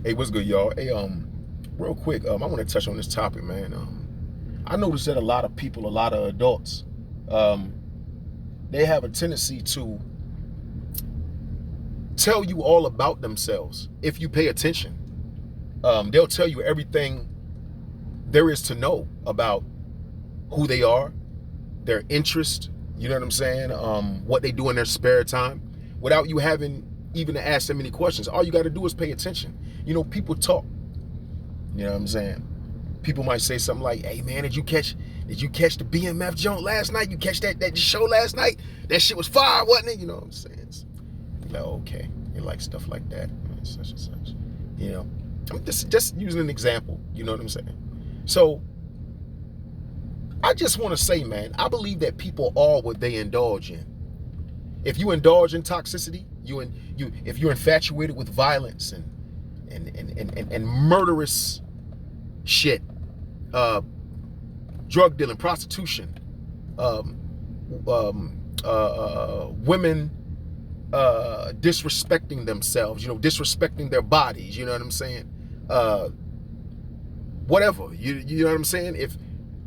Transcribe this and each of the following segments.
Hey, what's good, y'all? Hey, real quick, I want to touch on this topic, man. I noticed that a lot of people, a lot of adults, um, they have a tendency to tell you all about themselves if you pay attention. They'll tell you everything there is to know about who they are, their interest, you know what I'm saying? What they do in their spare time, without you having even to ask them any questions. All you got to do is pay attention. You know, people talk. You know what I'm saying? People might say something like, "Hey man, did you catch the BMF joint last night? You catch that show last night? That shit was fire, wasn't it?" You know what I'm saying? It's like, okay, you like stuff like that, such and such. You know, I'm just using an example. You know what I'm saying? So I just want to say, man, I believe that people are what they indulge in. If you indulge in toxicity, if you're infatuated with violence and murderous shit, drug dealing, prostitution, women disrespecting themselves, disrespecting their bodies, you know what I'm saying? Whatever, you know what I'm saying? If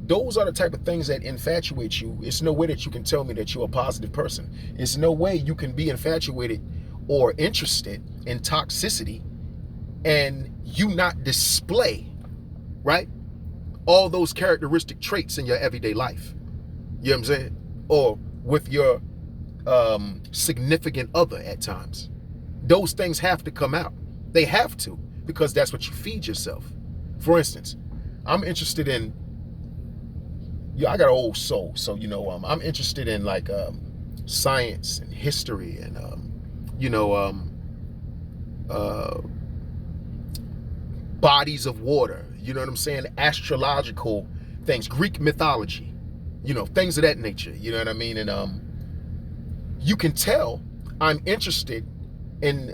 those are the type of things that infatuate you, it's no way that you can tell me that you're a positive person. It's no way you can be infatuated or interested in toxicity and you not display, right, all those characteristic traits in your everyday life. You know what I'm saying? Or with your significant other at times. Those things have to come out. They have to, because that's what you feed yourself. For instance, I'm interested in, I got an old soul, so I'm interested in like science and history and bodies of water. You know what I'm saying? Astrological things, Greek mythology, things of that nature. You know what I mean? And you can tell I'm interested in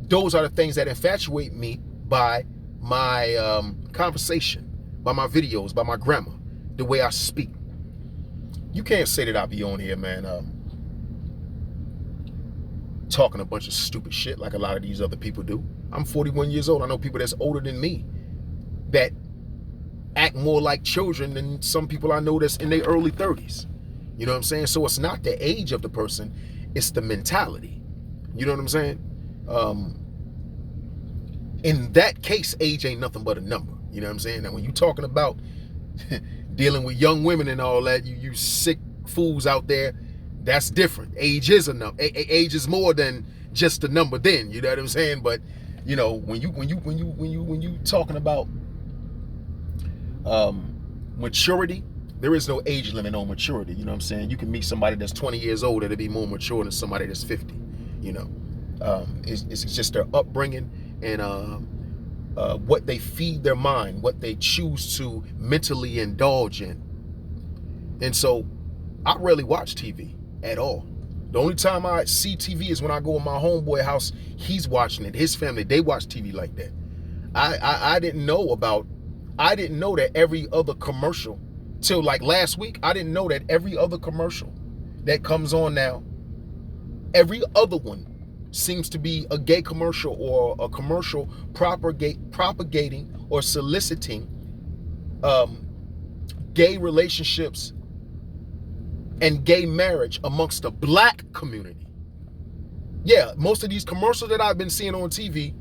those are the things that infatuate me by my conversation, by my videos, by my grammar, the way I speak. You can't say that I be on here, man, talking a bunch of stupid shit like a lot of these other people do. I'm 41 years old. I know people that's older than me that act more like children than some people I know that's in their early 30s. You know what I'm saying? So it's not the age of the person, it's the mentality. You know what I'm saying? In that case, age ain't nothing but a number. You know what I'm saying? Now, when you're talking about dealing with young women and all that, you sick fools out there, that's different. Age is a number. Age is more than just a number. Then, you know what I'm saying? But when you talking about maturity, there is no age limit on maturity. You know what I'm saying? You can meet somebody that's 20 years old that'll be more mature than somebody that's 50. It's just their upbringing and what they feed their mind, what they choose to mentally indulge in. And so I rarely watch TV at all. The only time I see TV is when I go in my homeboy house. He's watching it. His family, they watch TV like that. I didn't know that every other commercial till like last week. I didn't know that every other commercial that comes on now, every other one seems to be a gay commercial or a commercial propagating or soliciting gay relationships and gay marriage amongst the black community. Yeah, most of these commercials that I've been seeing on TV,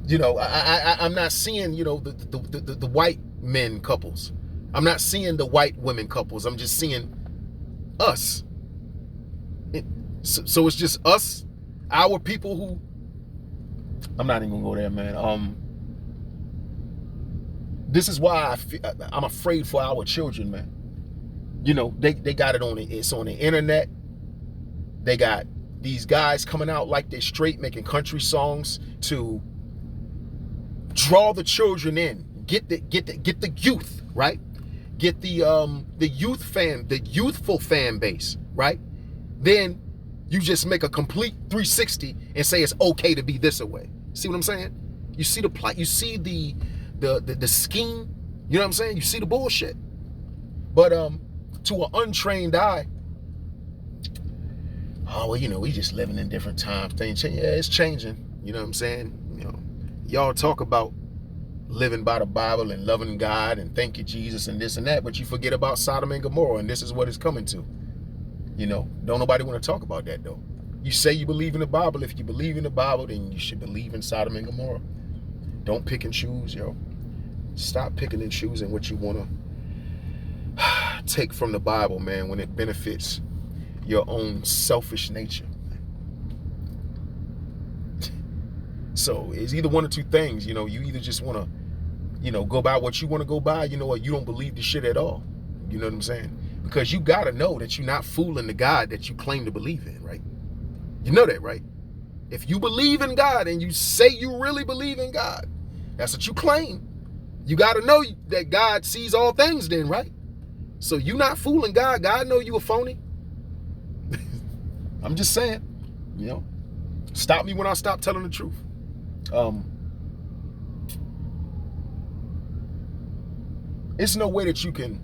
I'm not seeing, the white men couples. I'm not seeing the white women couples. I'm just seeing us. So it's just us, our people who, I'm not even gonna go there, man. This is why I'm afraid for our children, man. They got it's on the internet. They got these guys coming out like they're straight, making country songs to draw the children in, get the youth, right? Get the youthful fan base, right? Then you just make a complete 360 and say it's okay to be this way. See what I'm saying? You see the plot, you see the scheme, you know what I'm saying? You see the bullshit. But to an untrained eye, oh well, we just living in different times. Things change. Yeah, it's changing. You know what I'm saying? Y'all talk about living by the Bible and loving God and thank you, Jesus, and this and that, but you forget about Sodom and Gomorrah, and this is what it's coming to. Don't nobody want to talk about that, though. You say you believe in the Bible. If you believe in the Bible, then you should believe in Sodom and Gomorrah. Don't pick and choose, yo. Stop picking and choosing what you want to take from the Bible, man, when it benefits your own selfish nature. So it's either one or two things. You either just want to, go by what you want to go by. You know what? You don't believe the shit at all. You know what I'm saying? Because you got to know that you're not fooling the God that you claim to believe in, right? You know that, right? If you believe in God and you say you really believe in God, that's what you claim. You got to know that God sees all things then, right? So you not fooling God. God know you a phony. I'm just saying, stop me when I stop telling the truth. It's no way that you can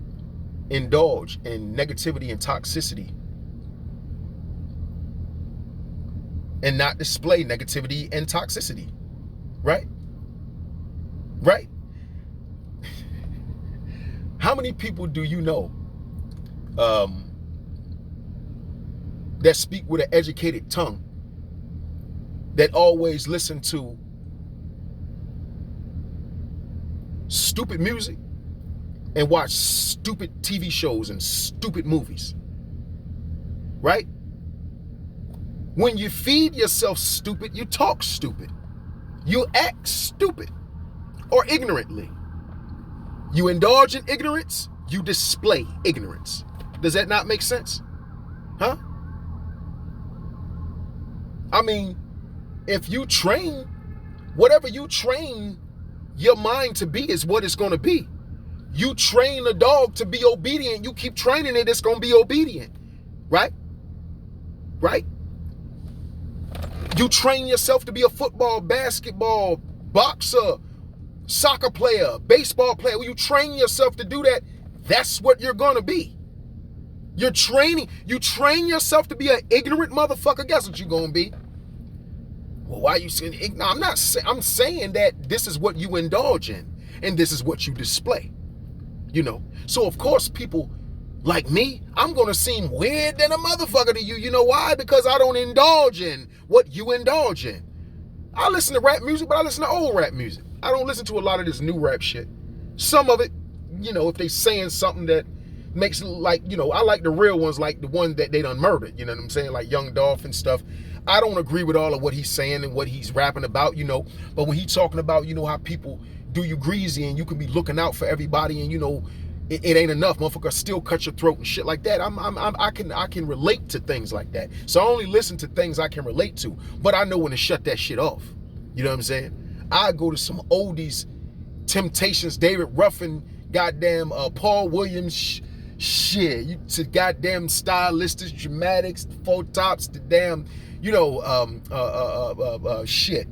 indulge in negativity and toxicity and not display negativity and toxicity, right? Right? How many people do you know that speak with an educated tongue that always listen to stupid music and watch stupid TV shows and stupid movies, right? When you feed yourself stupid, you talk stupid. You act stupid or ignorantly. You indulge in ignorance, you display ignorance. Does that not make sense? Huh? I mean, if you train, whatever you train your mind to be is what it's going to be. You train a dog to be obedient, you keep training it, it's going to be obedient. Right? Right? You train yourself to be a football, basketball, boxer, soccer player, baseball player. When you train yourself to do that, that's what you're going to be. You train yourself to be an ignorant motherfucker. Guess what you're going to be? Well, why are you saying? No, I'm saying that this is what you indulge in and this is what you display. So of course people like me, I'm going to seem weird than a motherfucker to you. You know why? Because I don't indulge in what you indulge in. I listen to rap music, but I listen to old rap music. I don't listen to a lot of this new rap shit. Some of it, if they saying something that makes it like, I like the real ones, like the one that they done murdered, you know what I'm saying? Like Young Dolph and stuff. I don't agree with all of what he's saying and what he's rapping about, but when he's talking about, how people do you greasy and you can be looking out for everybody and, it ain't enough, motherfucker, still cut your throat and shit like that. I can relate to things like that. So I only listen to things I can relate to, but I know when to shut that shit off. You know what I'm saying? I go to some oldies, Temptations, David Ruffin, goddamn Paul Williams, shit, to goddamn Stylistics, Dramatics, Four Tops, the damn, shit.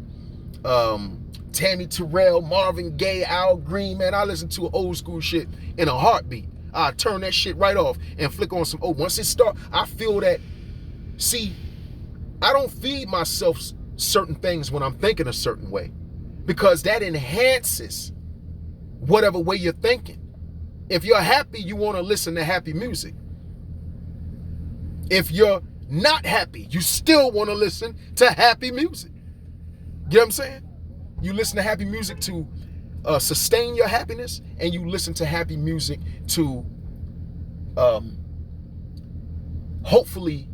Tammy Terrell, Marvin Gaye, Al Green, man, I listen to old school shit in a heartbeat. I turn that shit right off and flick on some old. Once it start, I feel that. See, I don't feed myself certain things when I'm thinking a certain way, because that enhances whatever way you're thinking. If you're happy, you want to listen to happy music. If you're not happy, you still want to listen to happy music. You know what I'm saying? You listen to happy music to sustain your happiness, and you listen to happy music to hopefully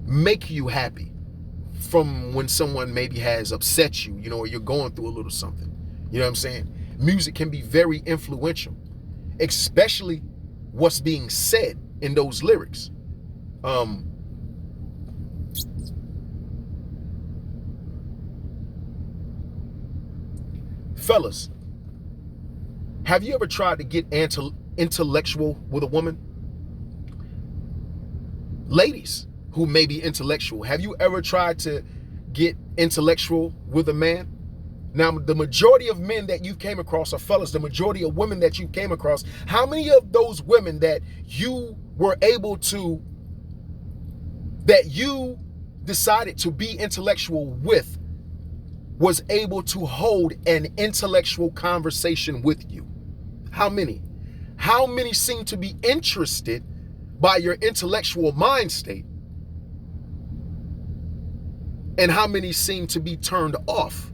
make you happy from when someone maybe has upset you, or you're going through a little something. You know what I'm saying? Music can be very influential, especially what's being said in those lyrics. Fellas, have you ever tried to get intellectual with a woman? Ladies who may be intellectual, have you ever tried to get intellectual with a man? Now, the majority of men that you came across, or fellas, the majority of women that you came across, how many of those women that you were able to, that you decided to be intellectual with, was able to hold an intellectual conversation with you? How many? How many seem to be interested by your intellectual mind state? And how many seem to be turned off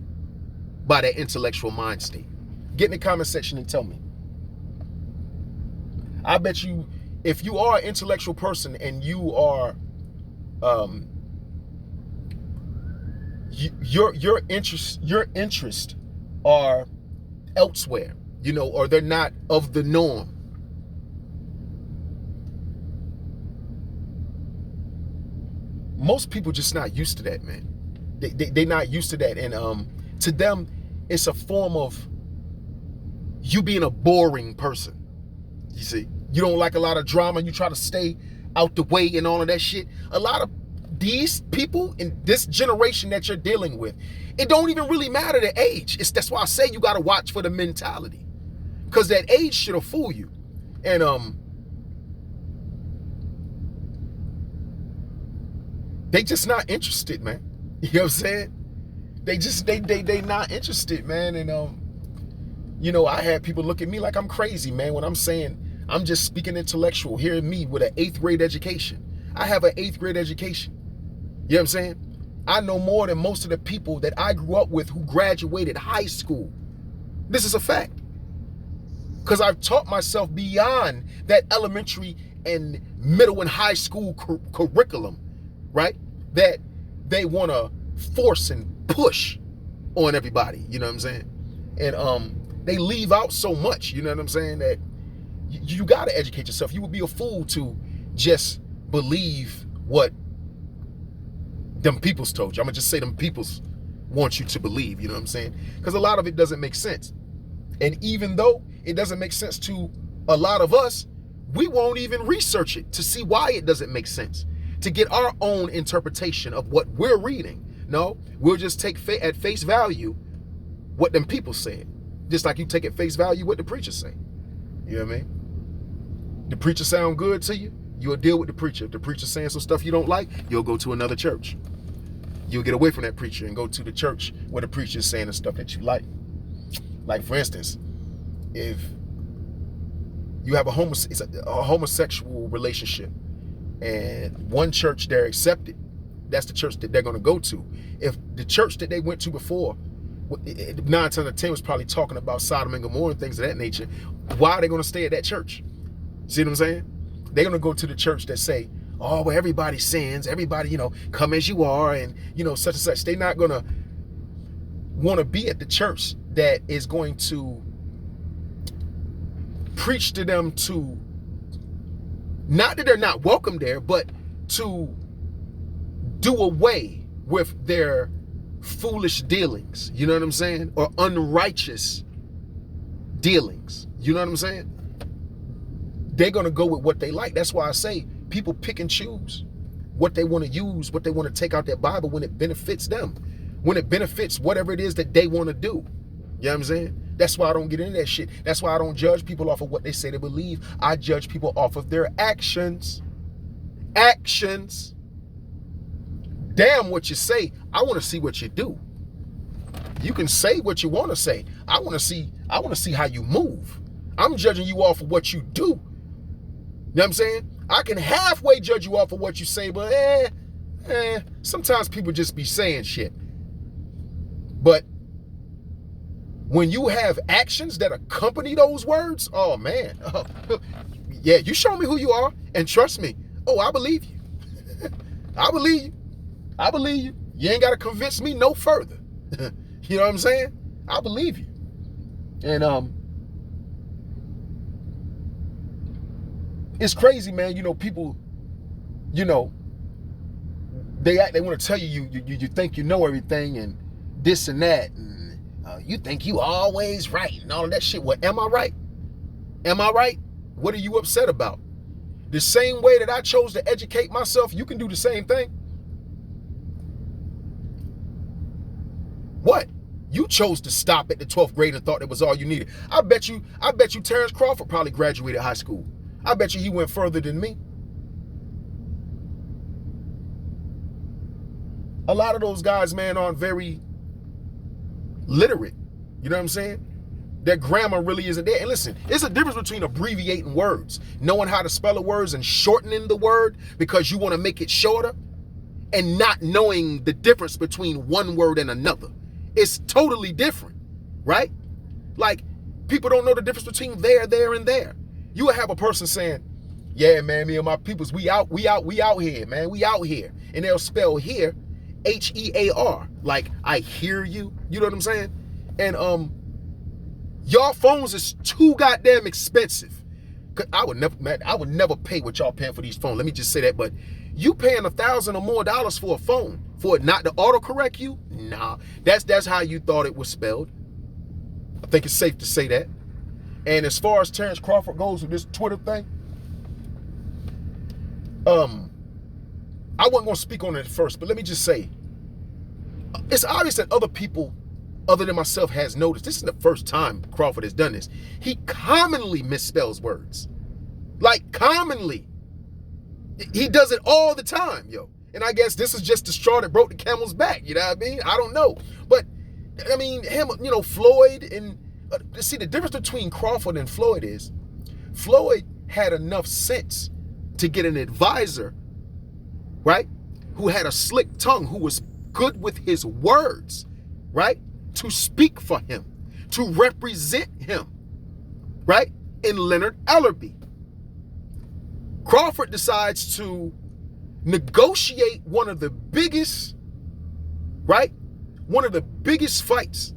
by that intellectual mind state? Get in the comment section and tell me. I bet you, if you are an intellectual person and you are, your interests are elsewhere, you know, or they're not of the norm. Most people just not used to that, man. They're not used to that, and to them, it's a form of you being a boring person. You see, you don't like a lot of drama. You try to stay out the way and all of that shit. A lot of these people in this generation that you're dealing with, it don't even really matter the age. That's why I say you got to watch for the mentality, because that age shit'll fool you. And they just not interested, man. You know what I'm saying? They not interested, man. And you know, I had people look at me like I'm crazy, man, when I'm saying I'm just speaking intellectual. Hearing me with an 8th grade education. I have an 8th grade education. You know what I'm saying? I know more than most of the people that I grew up with who graduated high school. This is a fact. Because I've taught myself beyond that elementary and middle and high school curriculum, right? That they want to force and push on everybody, you know what I'm saying? And they leave out so much, you know what I'm saying, that you got to educate yourself. You would be a fool to just believe what them peoples told you. I'm going to just say them peoples want you to believe, you know what I'm saying? Because a lot of it doesn't make sense. And even though it doesn't make sense to a lot of us, we won't even research it to see why it doesn't make sense, to get our own interpretation of what we're reading. No, we'll just take at face value what them people said, just like you take at face value what the preacher say. You know what I mean? The preacher sound good to you, you'll deal with the preacher. If the preacher's saying some stuff you don't like, you'll go to another church. You'll get away from that preacher and go to the church where the preacher is saying the stuff that you like. Like, for instance, if you have a homosexual relationship and one church they're accepted, that's the church that they're going to go to. If the church that they went to before, 9 times out of 10 was probably talking about Sodom and Gomorrah and things of that nature, why are they going to stay at that church? See what I'm saying? They're going to go to the church that say, oh, well, everybody sins, everybody, you know, come as you are, and, you know, such and such. They're not going to want to be at the church that is going to preach to them, to, not that they're not welcome there, but to do away with their foolish dealings, you know what I'm saying? Or unrighteous dealings, you know what I'm saying? They're going to go with what they like. That's why I say people pick and choose what they want to use, what they want to take out that Bible when it benefits them, when it benefits whatever it is that they want to do. You know what I'm saying? That's why I don't get into that shit. That's why I don't judge people off of what they say they believe. I judge people off of their actions. Actions. Damn what you say. I want to see what you do. You can say what you want to say. I want to see how you move. I'm judging you off of what you do. You know what I'm saying? I can halfway judge you off of what you say, but sometimes people just be saying shit. But when you have actions that accompany those words, oh man, yeah, you show me who you are, and trust me, oh, I believe you. I believe you. I believe you. You ain't got to convince me no further. You know what I'm saying? I believe you. And it's crazy, man. You know, people, you know, they want to tell you think you know everything and this and that, and you think you always right and all of that shit. Well, am I right? Am I right? What are you upset about? The same way that I chose to educate myself, you can do the same thing. What? You chose to stop at the 12th grade and thought that was all you needed. I bet you Terrence Crawford probably graduated high school. I bet you he went further than me. A lot of those guys, man, aren't very literate. You know what I'm saying? Their grammar really isn't there. And listen, there's a difference between abbreviating words, knowing how to spell the words and shortening the word because you want to make it shorter, and not knowing the difference between one word and another. It's totally different, right? Like, people don't know the difference between there, and there. You will have a person saying, yeah, man, me and my peoples, we out here, man, we out here. And they'll spell here, H-E-A-R, like, I hear you. You know what I'm saying? And y'all phones is too goddamn expensive. I would never pay what y'all paying for these phones. Let me just say that. But you paying $1,000 or more for a phone for it not to autocorrect you? Nah, that's how you thought it was spelled. I think it's safe to say that. And as far as Terrence Crawford goes with this Twitter thing, I wasn't gonna speak on it at first, but let me just say, it's obvious that other people other than myself has noticed. This is the first time Crawford has done this. He commonly misspells words. Like, commonly. He does it all the time, yo. And I guess this is just the straw that broke the camel's back, you know what I mean? I don't know. But, I mean, him, you know, Floyd, and see, the difference between Crawford and Floyd is Floyd had enough sense to get an advisor, right, who had a slick tongue, who was good with his words, right, to speak for him, to represent him, right, in Leonard Ellerby. Crawford decides to negotiate one of the biggest, right, one of the biggest fights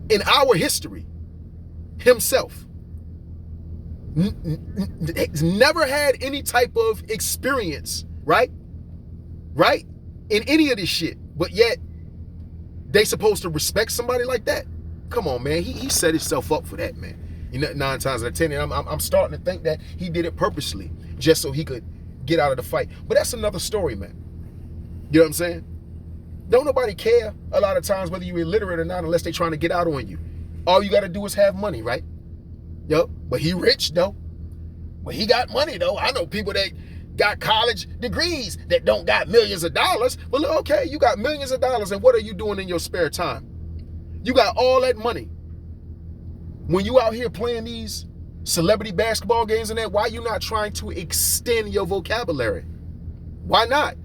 in our history himself. He's never had any type of experience, right, in any of this shit, but yet they supposed to respect somebody like that? Come on, man. He set himself up for that, man. You know, 9 times out of 10, and I'm starting to think that he did it purposely, just so he could get out of the fight. But that's another story, man. You know what I'm saying? Don't nobody care a lot of times whether you're illiterate or not, unless they're trying to get out on you. All you got to do is have money, right? Yup. But he rich, though. But he got money, though. I know people that got college degrees that don't got millions of dollars. But look, okay, you got millions of dollars, and what are you doing in your spare time? You got all that money. When you out here playing these celebrity basketball games and that, why you not trying to extend your vocabulary? Why not?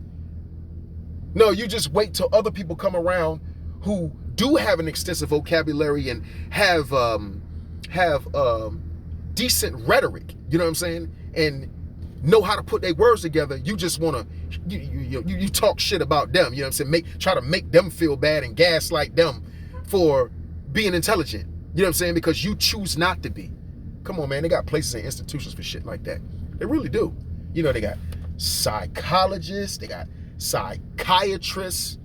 No, you just wait till other people come around who do have an extensive vocabulary and have decent rhetoric, you know what I'm saying, and know how to put their words together. You just want to, you talk shit about them, you know what I'm saying, try to make them feel bad and gaslight them for being intelligent, you know what I'm saying, because you choose not to be. Come on, man, they got places and institutions for shit like that. They really do. You know, they got psychologists, they got psychiatrists,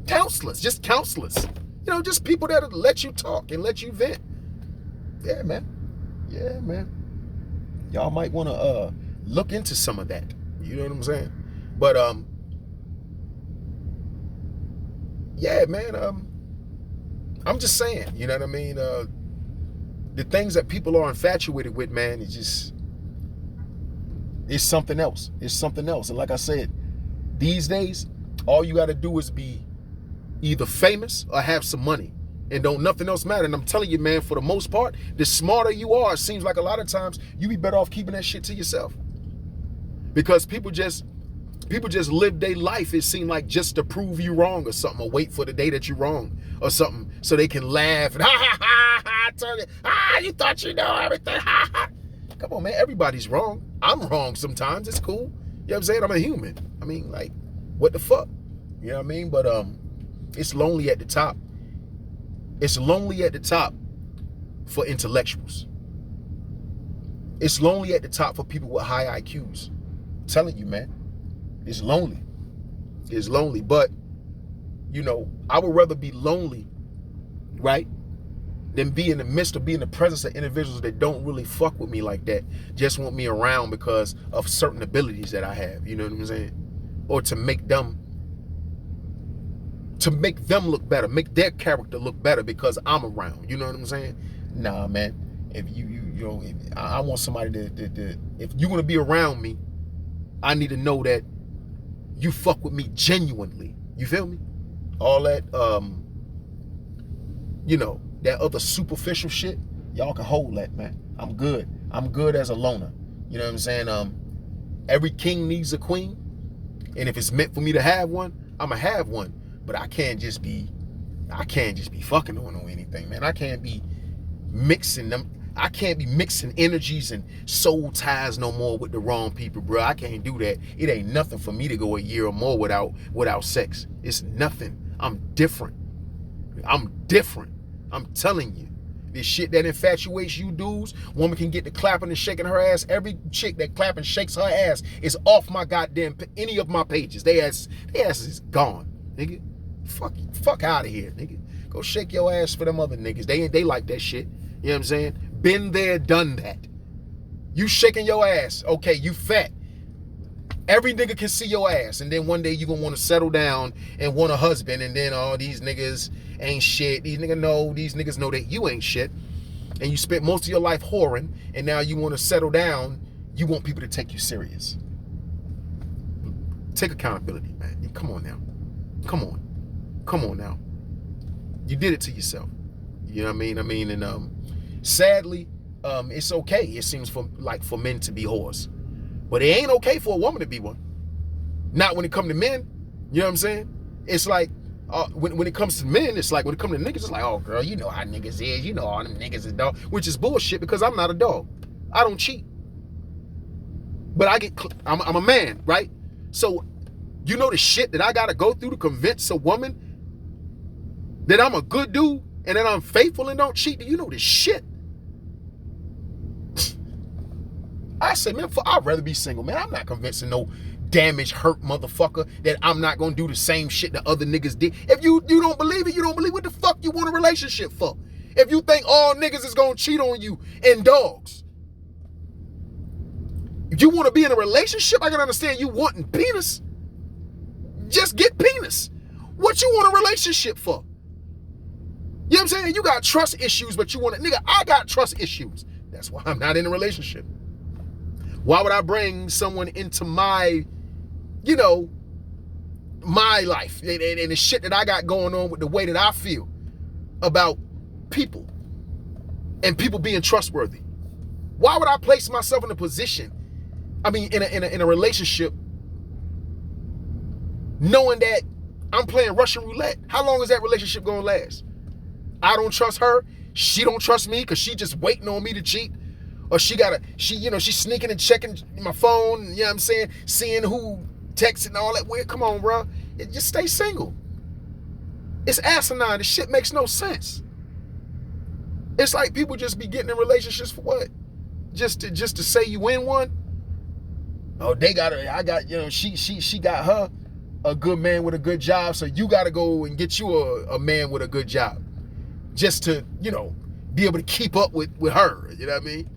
counselors, you know, just people that'll let you talk and let you vent. Yeah, man. Y'all might want to look into some of that. You know what I'm saying? But yeah, man, I'm just saying, you know what I mean? The things that people are infatuated with, man, it's something else. It's something else. And like I said, these days, all you got to do is be either famous or have some money, and don't nothing else matter. And I'm telling you, man, for the most part, the smarter you are, it seems like a lot of times you be better off keeping that shit to yourself, because people just live their life, it seems like, just to prove you wrong or something, or wait for the day that you're wrong or something so they can laugh and you thought you know everything. Come on, man, everybody's wrong. I'm wrong sometimes. It's cool. You know what I'm saying? I'm a human. I mean, like, what the fuck? You know what I mean? But it's lonely at the top. It's lonely at the top for intellectuals. It's lonely at the top for people with high IQs. I'm telling you, man. It's lonely. It's lonely. But, you know, I would rather be lonely, right, than be in the midst or be in the presence of individuals that don't really fuck with me like that, just want me around because of certain abilities that I have, you know what I'm saying? Or to make them look better, make their character look better because I'm around, you know what I'm saying? Nah, man. If I want somebody to if you want to be around me, I need to know that you fuck with me genuinely. You feel me? All that, that other superficial shit, y'all can hold that, man. I'm good. I'm good as a loner. You know what I'm saying? Every king needs a queen. And if it's meant for me to have one, I'ma have one. But I can't just be fucking on or anything, man. I can't be mixing them. I can't be mixing energies and soul ties no more with the wrong people, bro. I can't do that. It ain't nothing for me to go a year or more without sex. It's nothing. I'm different. I'm telling you. This shit that infatuates you dudes, woman can get to clapping and shaking her ass. Every chick that clap and shakes her ass is off my goddamn, any of my pages. They ass is gone, nigga. Fuck out of here, nigga. Go shake your ass for them other niggas. They like that shit. You know what I'm saying? Been there, done that. You shaking your ass. Okay, you fat. Every nigga can see your ass. And then one day you gonna want to settle down and want a husband. And then all these niggas ain't shit. These niggas know that you ain't shit. And you spent most of your life whoring. And now you want to settle down. You want people to take you serious. Take accountability, man. Come on now. Come on now. You did it to yourself. You know what I mean? And sadly, it's okay. It seems for men to be whores, but it ain't okay for a woman to be one. Not when it comes to men. You know what I'm saying? It's like when it comes to men, it's like when it comes to niggas, it's like, oh girl, you know how niggas is. You know all them niggas is dog, which is bullshit because I'm not a dog. I don't cheat, but I'm a man, right? So you know the shit that I gotta go through to convince a woman that I'm a good dude and that I'm faithful and don't cheat. You know this shit. I say, man, I'd rather be single, man. I'm not convincing no damaged, hurt motherfucker that I'm not gonna do the same shit that other niggas did. If you don't believe it, you don't believe what the fuck you want a relationship for. If you think all niggas is gonna cheat on you and dogs. If you want to be in a relationship, I can understand you wanting penis. Just get penis. What you want a relationship for? You know what I'm saying? You got trust issues, but you want it. Nigga, I got trust issues. That's why I'm not in a relationship. Why would I bring someone into my life and the shit that I got going on with the way that I feel about people and people being trustworthy? Why would I place myself in a position, in a relationship, knowing that I'm playing Russian roulette? How long is that relationship gonna last? I don't trust her. She don't trust me because she just waiting on me to cheat. Or she's sneaking and checking my phone, you know what I'm saying? Seeing who texted and all that weird. Come on, bro. Just stay single. It's asinine. This shit makes no sense. It's like people just be getting in relationships for what? Just to say you in one? Oh, she got her a good man with a good job, so you gotta go and get you a man with a good job. Just to, be able to keep up with her. You know what I mean?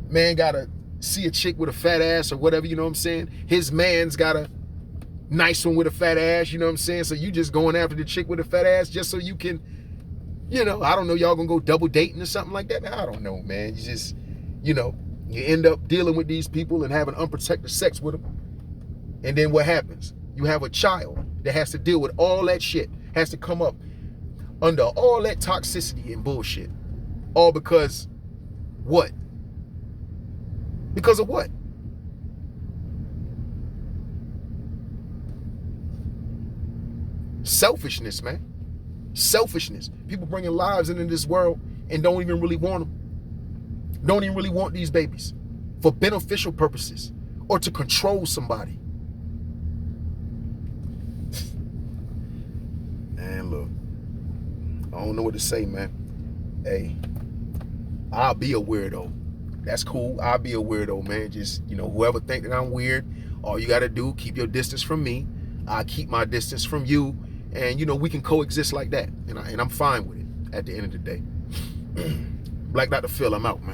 Man gotta see a chick with a fat ass or whatever, you know what I'm saying? His man's got a nice one with a fat ass, you know what I'm saying? So you just going after the chick with a fat ass just so you can, I don't know, y'all gonna go double dating or something like that? I don't know, man. You just, you end up dealing with these people and having unprotected sex with them. And then what happens? You have a child that has to deal with all that shit, has to come up under all that toxicity and bullshit. All because what? Because of what? Selfishness, man. Selfishness. People bringing lives into this world and don't even really want them. Don't even really want these babies for beneficial purposes or to control somebody. Man, look. I don't know what to say, man. Hey, I'll be a weirdo. That's cool. I'll be a weirdo, man. Just, whoever think that I'm weird, all you got to do, keep your distance from me. I keep my distance from you. And, we can coexist like that. And I'm fine with it at the end of the day. Black Dr. Phil, I'm out, man.